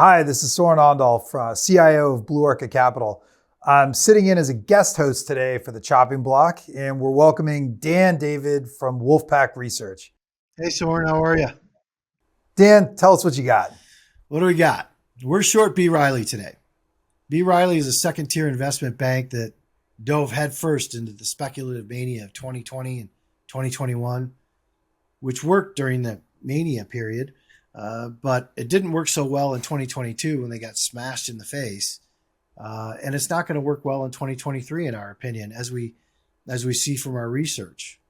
Hi, this is Soren Ondolf, CIO of Blue Orca Capital. I'm sitting in as a guest host today for the chopping block, and we're welcoming David from Wolfpack Research. Hey, Soren, how are you? Dan, tell us what you got. What do we got? We're short B. Riley today. B. Riley is a second-tier investment bank that dove headfirst into the speculative mania of 2020 and 2021, which worked during the mania period, but it didn't work so well in 2022 when they got smashed in the face. And it's not going to work well in 2023, in our opinion, as we see from our research.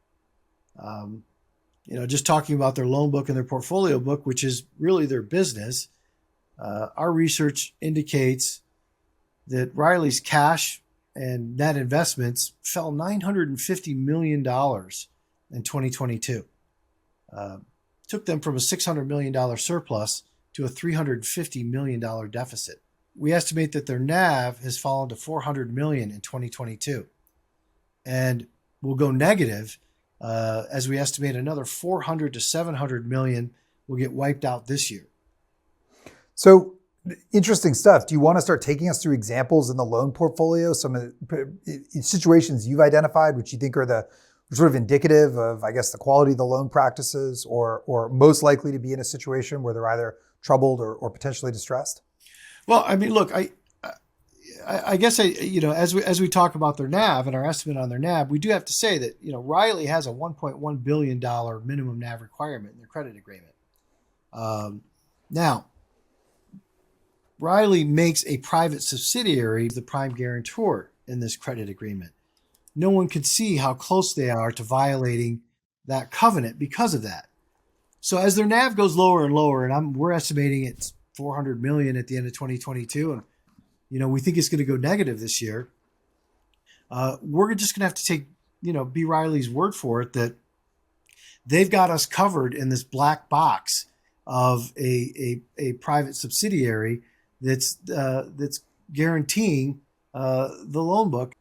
Just talking about their loan book and their portfolio book, which is really their business, our research indicates that Riley's cash and net investments fell $950 million in 2022. Took them from a $600 million surplus to a $350 million deficit. We estimate that their NAV has fallen to $400 million in 2022 and will go negative as we estimate another 400 to 700 million will get wiped out this year. So interesting stuff. Do you want to start taking us through examples in the loan portfolio, some of the situations you've identified, which you think are the sort of indicative of, I guess, the quality of the loan practices or most likely to be in a situation where they're either troubled or potentially distressed? Well, I mean, look, I guess as we talk about their NAV and our estimate on their NAV, we do have to say that, Riley has a $1.1 billion minimum NAV requirement in their credit agreement. Now, Riley makes a private subsidiary the prime guarantor in this credit agreement. No one can see how close they are to violating that covenant because of that. So as their NAV goes lower and lower, and we're estimating it's 400 million at the end of 2022, and we think it's going to go negative this year. We're just going to have to take B. Riley's word for it that they've got us covered in this black box of a private subsidiary that's guaranteeing the loan book.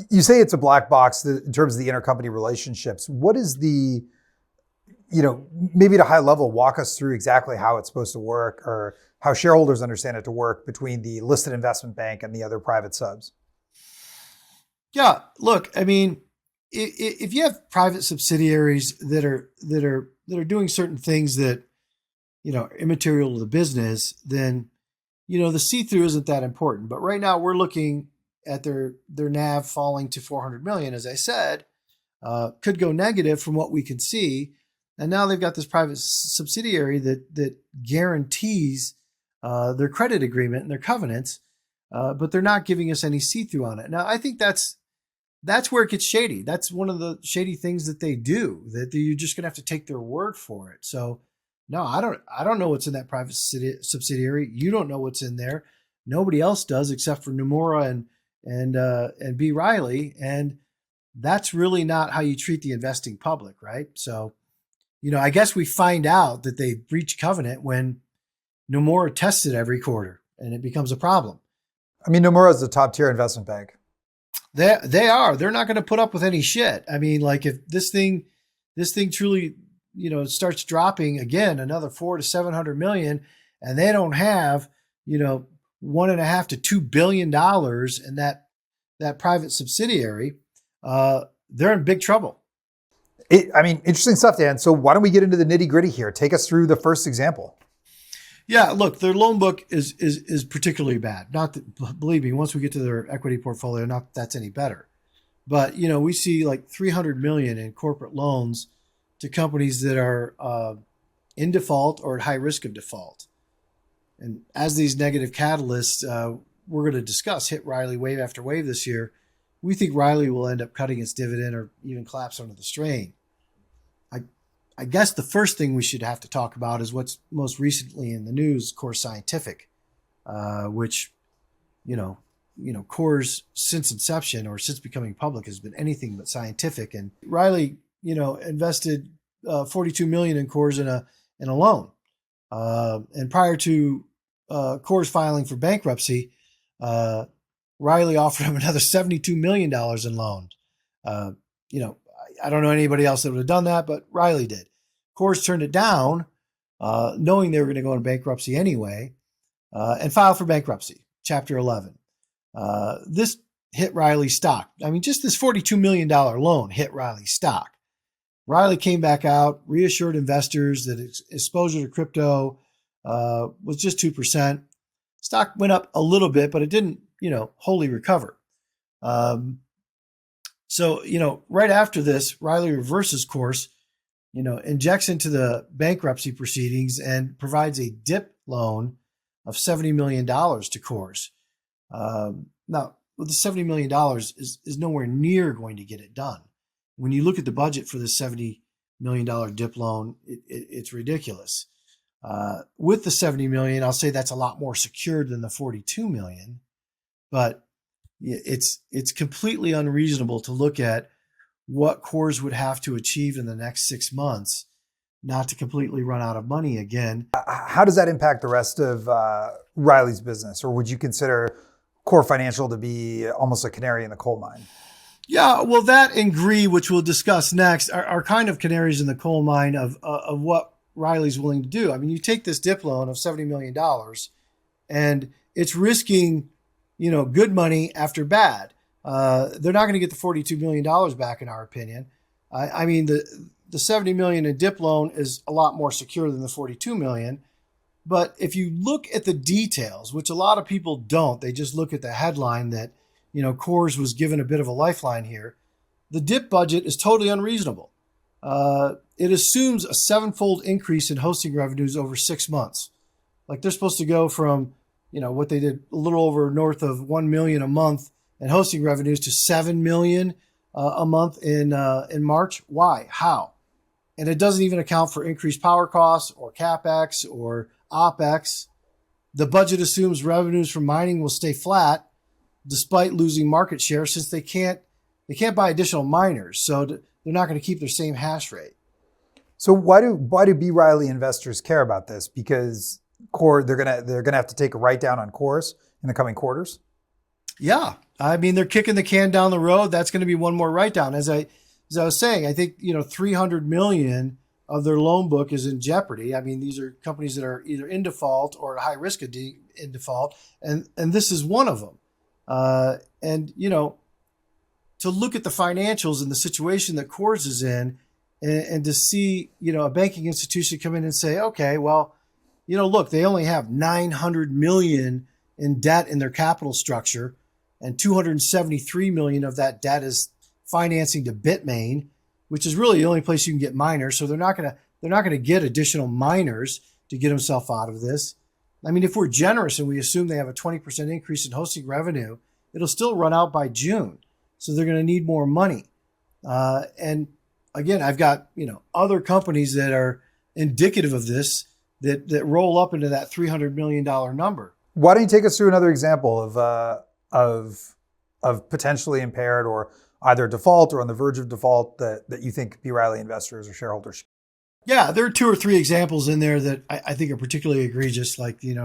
You say it's a black box in terms of the intercompany relationships. What is the, maybe at a high level, walk us through exactly how it's supposed to work or how shareholders understand it to work between the listed investment bank and the other private subs? Yeah, look, I mean, if you have private subsidiaries that are doing certain things that, are immaterial to the business, then, the see-through isn't that important. But right now we're looking at their NAV falling to 400 million, as I said, could go negative from what we can see. And now they've got this private subsidiary that guarantees their credit agreement and their covenants, but they're not giving us any see-through on it. Now, I think that's where it gets shady. That's one of the shady things that they do, that you're just going to have to take their word for it. So, no, I don't know what's in that private subsidiary. You don't know what's in there. Nobody else does except for Nomura and B. Riley. And that's really not how you treat the investing public, right? So, I guess we find out that they breach covenant when Nomura tests it every quarter and it becomes a problem. I mean, Nomura is a top tier investment bank. They are. They're not going to put up with any shit. I mean, like if this thing truly, starts dropping again, another 400 to 700 million, and they don't have, $1.5 to $2 billion in that private subsidiary, they're in big trouble. Interesting stuff, Dan. So why don't we get into the nitty gritty here? Take us through the first example. Yeah, look, their loan book is particularly bad. Not that, believe me, once we get to their equity portfolio, not that that's any better. But, we see like 300 million in corporate loans to companies that are in default or at high risk of default. And as these negative catalysts we're going to discuss hit Riley wave after wave this year, we think Riley will end up cutting its dividend or even collapse under the strain. I guess the first thing we should have to talk about is what's most recently in the news, Core Scientific, which, Core's since inception or since becoming public has been anything but scientific. And Riley, invested 42 million in Core's in a loan. And prior to Core's filing for bankruptcy, Riley offered him another $72 million in loans. I don't know anybody else that would have done that, but Riley did. Core's turned it down, knowing they were going to go into bankruptcy anyway. and filed for bankruptcy, Chapter 11. This hit RILY stock. I mean, just this $42 million loan hit RILY stock. RILY came back out, reassured investors that its exposure to crypto was just 2%. Stock went up a little bit, but it didn't, wholly recover. So, right after this, RILY reverses course, injects into the bankruptcy proceedings and provides a DIP loan of $70 million to Coors. Now, with the $70 million is nowhere near going to get it done. When you look at the budget for the $70 million DIP loan, it's ridiculous. With the $70 million, I'll say that's a lot more secured than the $42 million, but it's completely unreasonable to look at what Coors would have to achieve in the next 6 months not to completely run out of money again. How does that impact the rest of RILY's business? Or would you consider Core Financial to be almost a canary in the coal mine? Yeah, well, that and GREE, which we'll discuss next, are kind of canaries in the coal mine of what RILY's willing to do. I mean, you take this DIP loan of $70 million and it's risking, good money after bad. They're not going to get the $42 million back, in our opinion. I mean, the $70 million in DIP loan is a lot more secure than the $42 million. But if you look at the details, which a lot of people don't, they just look at the headline that, Coors was given a bit of a lifeline here. The DIP budget is totally unreasonable. It assumes a 7-fold increase in hosting revenues over 6 months. Like they're supposed to go from, what they did a little over north of $1 million a month in hosting revenues to $7 million a month in March. Why? How? And it doesn't even account for increased power costs or CapEx or OpEx. The budget assumes revenues from mining will stay flat despite losing market share since they can't buy additional miners. So they're not going to keep their same hash rate. So why do B. Riley investors care about this? Because they're gonna have to take a write down on Coors in the coming quarters. Yeah, I mean they're kicking the can down the road. That's going to be one more write down. As I was saying, I think $300 million of their loan book is in jeopardy. I mean, these are companies that are either in default or at high risk of in default, and this is one of them. To look at the financials and the situation that Coors is in, and to see a banking institution come in and say, okay, well, look, they only have $900 million in debt in their capital structure, and $273 million of that debt is financing to Bitmain, which is really the only place you can get miners. So they're not gonna get additional miners to get themselves out of this. I mean, if we're generous and we assume they have a 20% increase in hosting revenue, it'll still run out by June. So they're going to need more money. And again, I've got other companies that are indicative of this that roll up into that $300 million number. Why don't you take us through another example of potentially impaired or either default or on the verge of default that you think B. Riley investors or shareholders? Yeah, there are 2 or 3 examples in there that I think are particularly egregious. Like one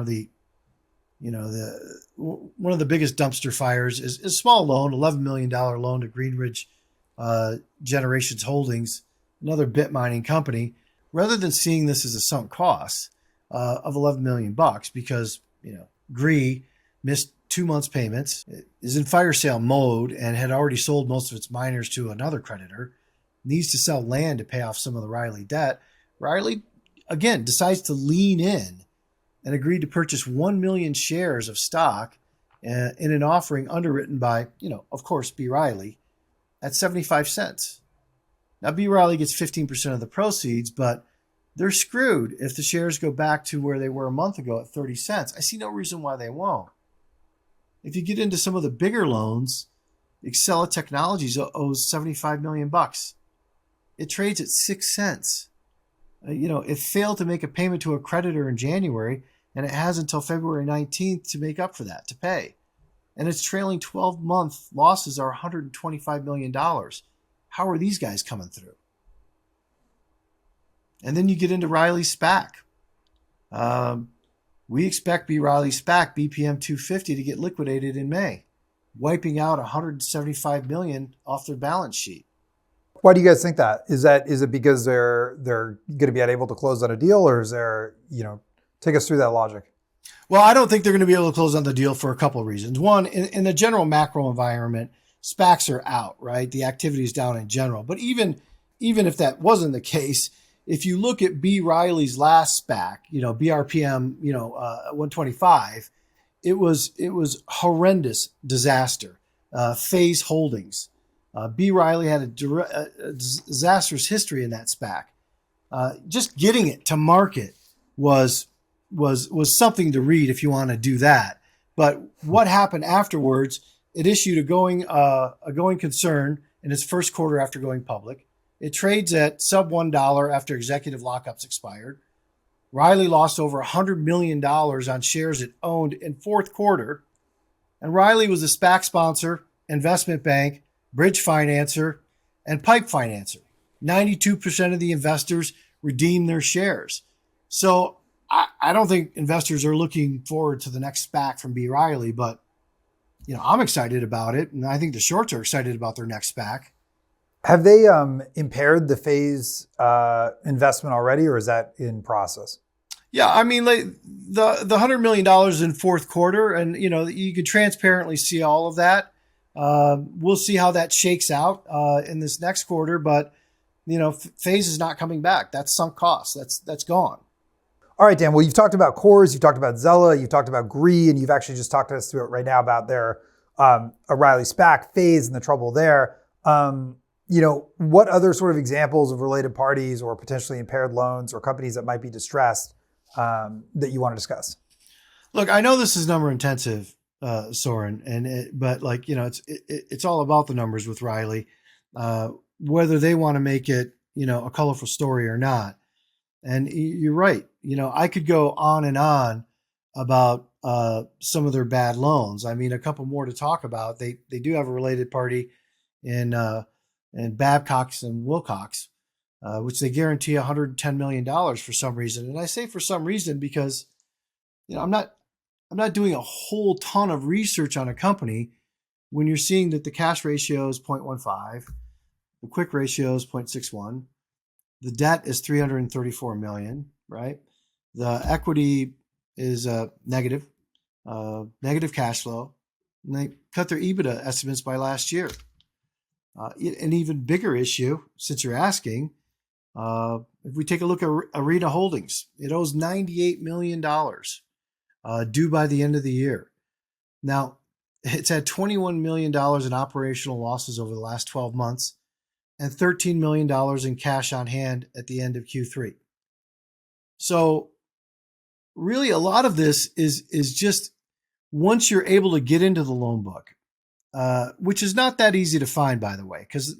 of the biggest dumpster fires is a small loan, $11 million loan to Greenridge Generations Holdings, another bit mining company. Rather than seeing this as a sunk cost of $11 million because GREE missed 2 months payments, is in fire sale mode, and had already sold most of its miners to another creditor, needs to sell land to pay off some of the RILY debt. RILY, again, decides to lean in and agreed to purchase 1 million shares of stock in an offering underwritten by, of course, B. Riley at 75 cents. Now, B. Riley gets 15% of the proceeds, but they're screwed if the shares go back to where they were a month ago at 30 cents. I see no reason why they won't. If you get into some of the bigger loans, Excella Technologies owes $75 million. It trades at 6 cents. It failed to make a payment to a creditor in January, and it has until February 19th to make up for that, to pay. And its trailing 12-month losses are $125 million. How are these guys coming through? And then you get into Riley SPAC. We expect B. Riley SPAC, BPM 250, to get liquidated in May, wiping out $175 million off their balance sheet. Why do you guys think that? Is it because they're going to be unable to close on a deal, or is there, take us through that logic? Well, I don't think they're going to be able to close on the deal for a couple of reasons. One, in the general macro environment, SPACs are out, right? The activity is down in general. But even if that wasn't the case, if you look at B. Riley's last SPAC, BRPM, 125, it was horrendous disaster. Phase Holdings. B. Riley had a disastrous history in that SPAC. Just getting it to market was something to read if you want to do that. But what happened afterwards? It issued a going concern in its first quarter after going public. It trades at sub $1 after executive lockups expired. Riley lost over $100 million on shares it owned in fourth quarter. And Riley was a SPAC sponsor, investment bank, bridge financer, and pipe financer. 92% of the investors redeemed their shares. So I don't think investors are looking forward to the next SPAC from B. Riley, but I'm excited about it, and I think the shorts are excited about their next SPAC. Have they impaired the phase investment already, or is that in process? Yeah, I mean, the $100 million in fourth quarter, and you can transparently see all of that. We'll see how that shakes out in this next quarter, but phase is not coming back. That's sunk cost. That's gone. All right, Dan. Well, you've talked about Coors, you've talked about Zella, you've talked about Gree, and you've actually just talked to us through it right now about their O'Reilly SPAC phase and the trouble there. What other sort of examples of related parties or potentially impaired loans or companies that might be distressed that you want to discuss? Look, I know this is number intensive, Soren, but it's all about the numbers with Riley, whether they want to make it a colorful story or not. And you're right. I could go on and on about some of their bad loans. I mean, a couple more to talk about. They do have a related party in Babcock's and Wilcox, which they guarantee $110 million for some reason. And I say for some reason because I'm not doing a whole ton of research on a company when you're seeing that the cash ratio is 0.15, the quick ratio is 0.61. The debt is $334 million, right? The equity is negative cash flow. And they cut their EBITDA estimates by last year. An even bigger issue, since you're asking, if we take a look at Arena Holdings, it owes $98 million due by the end of the year. Now, it's had $21 million in operational losses over the last 12 months. And $13 million in cash on hand at the end of Q3. So really a lot of this is just once you're able to get into the loan book, which is not that easy to find, by the way, because,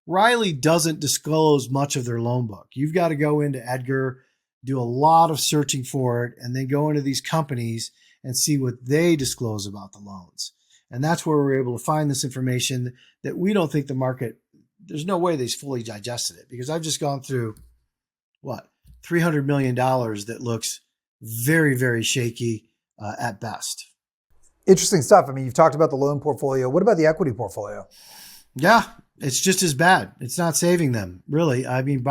Riley doesn't disclose much of their loan book. You've got to go into Edgar, do a lot of searching for it, and then go into these companies and see what they disclose about the loans. And that's where we're able to find this information that we don't think the market, there's no way they've fully digested it, because I've just gone through $300 million that looks very, very shaky at best. Interesting stuff. I mean, you've talked about the loan portfolio. What about the equity portfolio? Yeah, it's just as bad. It's not saving them, really. I mean,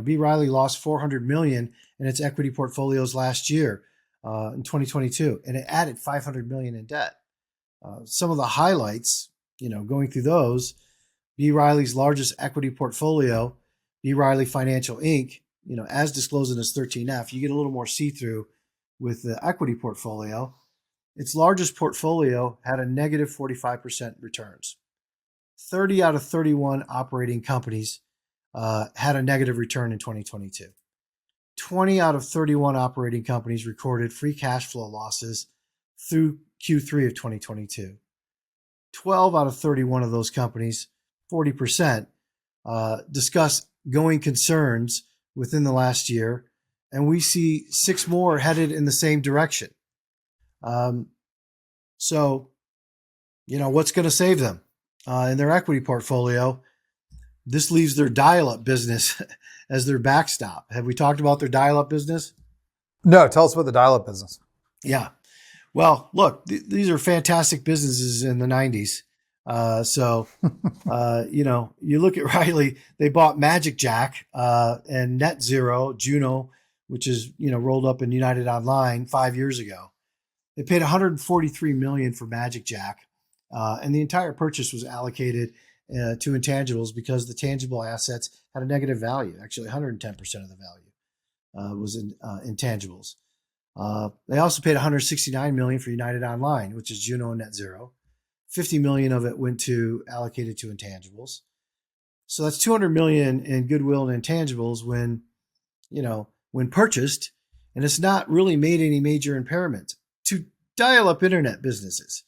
B. Riley lost $400 million in its equity portfolios last year in 2022, and it added $500 million in debt. Some of the highlights, going through those. B. Riley's largest equity portfolio, B. Riley Financial Inc., as disclosed in this 13F, you get a little more see-through with the equity portfolio. Its largest portfolio had a negative 45% returns. 30 out of 31 operating companies had a negative return in 2022. 20 out of 31 operating companies recorded free cash flow losses through Q3 of 2022. 12 out of 31 of those companies, 40%, discuss going concerns within the last year, and we see 6 more headed in the same direction. So, what's going to save them in their equity portfolio? This leaves their dial-up business as their backstop. Have we talked about their dial-up business? No, tell us about the dial-up business. Yeah. Well, look, these are fantastic businesses in the 90s. You look at Riley, they bought Magic Jack and Net Zero, Juno, which is, rolled up in United Online 5 years ago. They paid $143 million for Magic Jack, and the entire purchase was allocated to intangibles because the tangible assets had a negative value. Actually, 110% of the value was in intangibles. They also paid $169 million for United Online, which is Juno and NetZero. $50 million of it went to allocated to intangibles. So that's $200 million in goodwill and intangibles when purchased, and it's not really made any major impairments to dial-up internet businesses.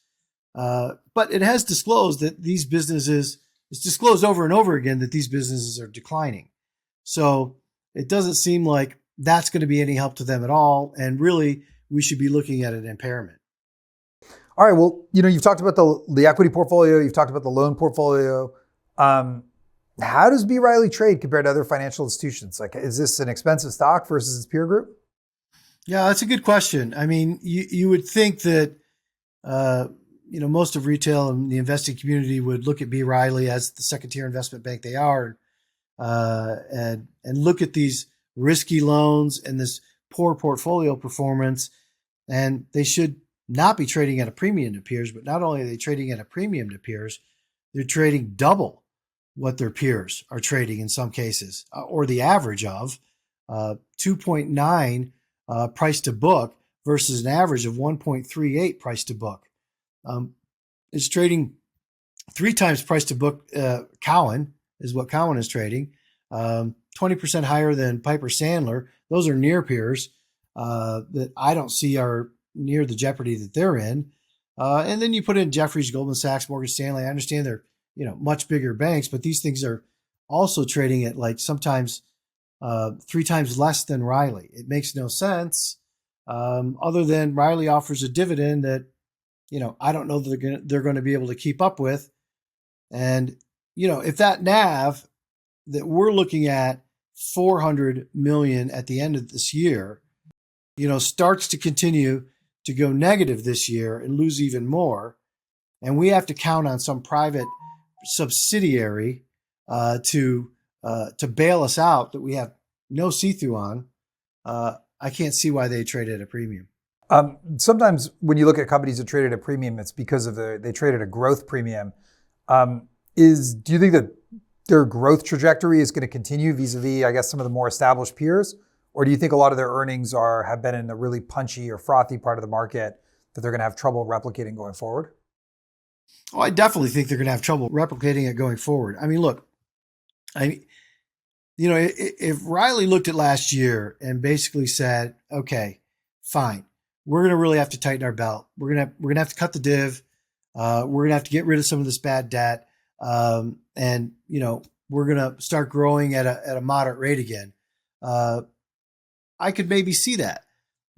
But it has disclosed that these businesses, it's disclosed over and over again that these businesses are declining. So it doesn't seem like that's going to be any help to them at all. And really, we should be looking at an impairment. All right. Well, you've talked about the equity portfolio. You've talked about the loan portfolio. How does B. Riley trade compared to other financial institutions? Like, is this an expensive stock versus its peer group? Yeah, that's a good question. I mean, you would think that, most of retail and the investing community would look at B. Riley as the second tier investment bank they are, and look at these risky loans and this poor portfolio performance, and they should not be trading at a premium to peers. But not only are they trading at a premium to peers, they're trading double what their peers are trading in some cases, or the average of 2.9 price to book versus an average of 1.38 price to book. It's trading 3 times price to book. Cowen is what Cowen is trading, 20% higher than Piper Sandler. Those are near peers that I don't see are near the jeopardy that they're in. And then you put in Jefferies, Goldman Sachs, Morgan Stanley. I understand they're much bigger banks, but these things are also trading at like sometimes 3 times less than Riley. It makes no sense, other than Riley offers a dividend that I don't know that they're going to be able to keep up with. And if that NAV that we're looking at, $400 million at the end of this year, starts to continue to go negative this year and lose even more, and we have to count on some private subsidiary to bail us out that we have no see-through on, I can't see why they trade at a premium. Sometimes when you look at companies that trade at a premium, it's because of they trade at a growth premium. Do you think that their growth trajectory is going to continue vis-a-vis, I guess, some of the more established peers? Or do you think a lot of their earnings have been in a really punchy or frothy part of the market that they're going to have trouble replicating going forward? Oh, I definitely think they're going to have trouble replicating it going forward. I mean, look, if Riley looked at last year and basically said, okay, fine, we're going to really have to tighten our belt. We're going to have to cut the div. We're going to have to get rid of some of this bad debt. And we're going to start growing at a moderate rate again. I could maybe see that,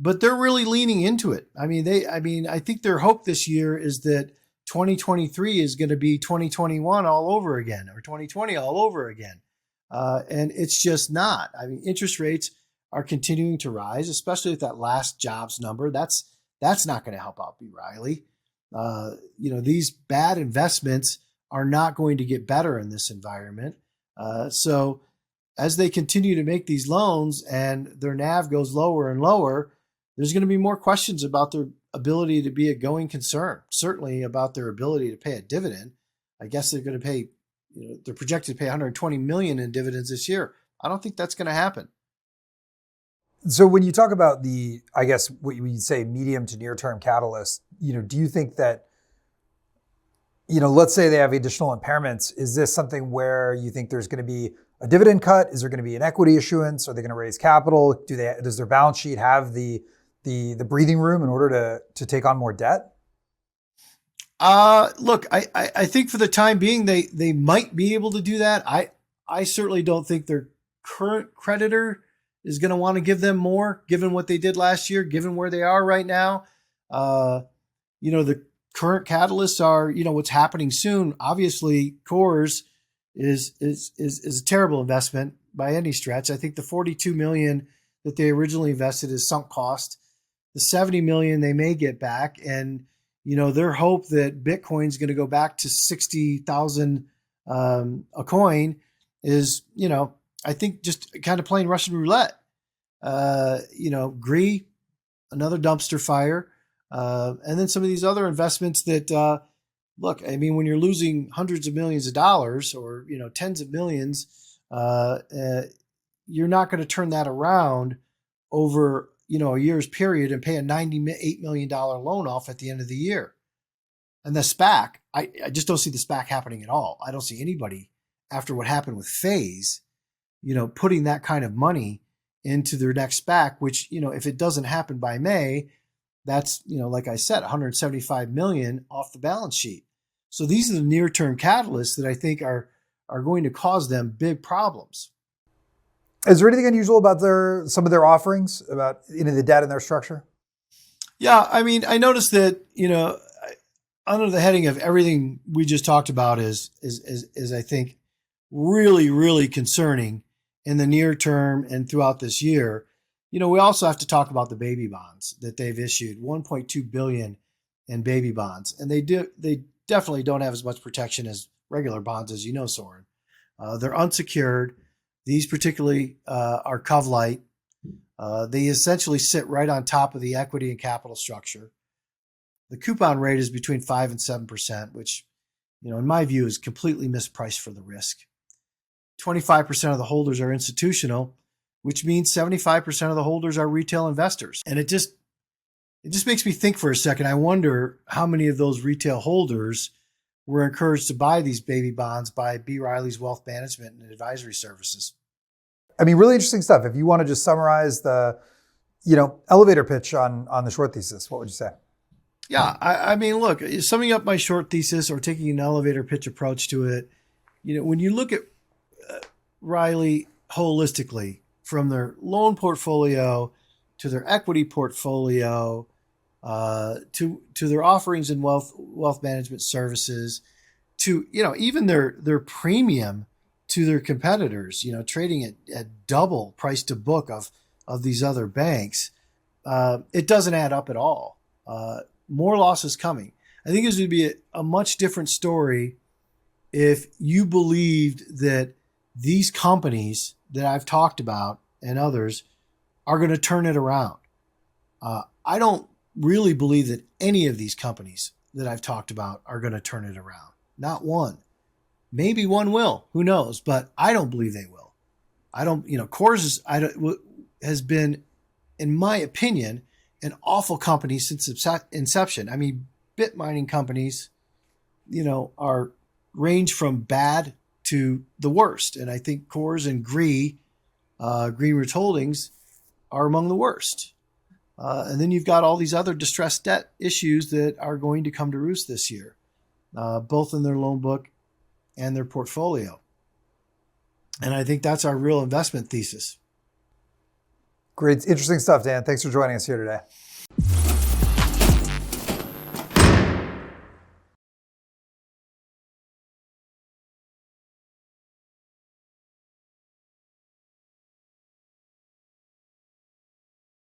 but they're really leaning into it. I think their hope this year is that 2023 is going to be 2021 all over again, or 2020 all over again. And it's just not. I mean, interest rates are continuing to rise, especially with that last jobs number. That's not going to help out B. Riley. These bad investments are not going to get better in this environment. So as they continue to make these loans and their NAV goes lower and lower, there's going to be more questions about their ability to be a going concern, certainly about their ability to pay a dividend. I guess they're going to pay, they're projected to pay $120 million in dividends this year. I don't think that's going to happen. So when you talk about what you say medium to near term catalysts, do you think that, let's say they have additional impairments, is this something where you think there's going to be a dividend cut? Is there going to be an equity issuance? Are they going to raise capital? Does their balance sheet have the breathing room in order to take on more debt? Look, I think for the time being, they might be able to do that. I certainly don't think their current creditor is going to want to give them more, given what they did last year, given where they are right now. The current catalysts are, what's happening soon. Obviously, Coors is a terrible investment by any stretch. I think the $42 million that they originally invested is sunk cost. The $70 million they may get back, and their hope that Bitcoin's going to go back to 60,000 a coin is, I think just kind of playing Russian roulette. Gree, another dumpster fire. And then some of these other investments that, look, I mean, when you're losing hundreds of millions of dollars or, tens of millions, you're not going to turn that around over, a year's period and pay a $98 million loan off at the end of the year. And the SPAC, I just don't see the SPAC happening at all. I don't see anybody after what happened with Phase, putting that kind of money into their next SPAC, which, if it doesn't happen by May, that's, like I said, 175 million off the balance sheet. So these are the near-term catalysts that I think are going to cause them big problems. Is there anything unusual about some of their offerings, about the debt in their structure? Yeah, I mean, I noticed that, under the heading of everything we just talked about is I think really, really concerning in the near term and throughout this year. We also have to talk about the baby bonds that they've issued, 1.2 billion in baby bonds, and they definitely don't have as much protection as regular bonds, as you know, Soren. They're unsecured. These particularly are cov-lite. They essentially sit right on top of the equity and capital structure. The coupon rate is between 5 and 7%, which, in my view, is completely mispriced for the risk. 25% of the holders are institutional, which means 75% of the holders are retail investors. And it just makes me think for a second. I wonder how many of those retail holders were encouraged to buy these baby bonds by B. Riley's Wealth Management and Advisory Services. I mean, really interesting stuff. If you want to just summarize the, elevator pitch on the short thesis, what would you say? Yeah, I mean, look, summing up my short thesis or taking an elevator pitch approach to it, when you look at Riley holistically, from their loan portfolio to their equity portfolio, to their offerings in wealth management services, to even their premium to their competitors, trading at double price to book of these other banks, it doesn't add up at all. More losses coming. I think this would be a much different story if you believed that these companies that I've talked about and others are going to turn it around. I don't really believe that any of these companies that I've talked about are going to turn it around. Not one. Maybe one will. Who knows? But I don't believe they will. I don't. Coors has been, in my opinion, an awful company since inception. I mean, bit mining companies, are range from bad to the worst, and I think Coors and Greenridge Holdings are among the worst. And then you've got all these other distressed debt issues that are going to come to roost this year, both in their loan book and their portfolio. And I think that's our real investment thesis. Great. Interesting stuff, Dan. Thanks for joining us here today.